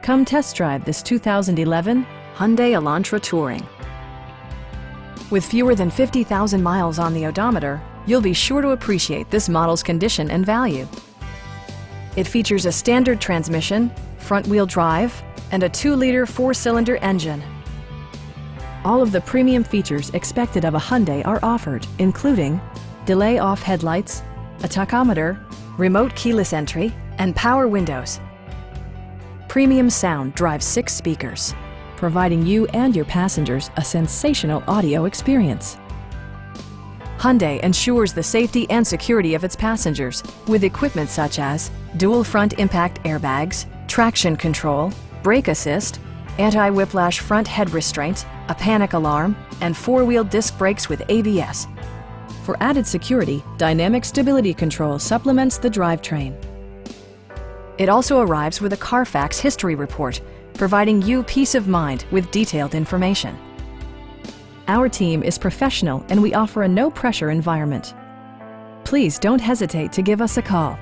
Come test drive this 2011 Hyundai Elantra Touring. With fewer than 50,000 miles on the odometer, you'll be sure to appreciate this model's condition and value. It features a standard transmission, front-wheel drive, and a 2-liter 4-cylinder engine. All of the premium features expected of a Hyundai are offered, including delay-off headlights, a tachometer, remote keyless entry, and power windows. Premium sound drives 6 speakers, providing you and your passengers a sensational audio experience. Hyundai ensures the safety and security of its passengers with equipment such as dual front impact airbags, traction control, brake assist, anti-whiplash front head restraints, a panic alarm, and 4-wheel disc brakes with ABS. For added security, dynamic stability control supplements the drivetrain. It also arrives with a Carfax history report, providing you peace of mind with detailed information. Our team is professional and we offer a no-pressure environment. Please don't hesitate to give us a call.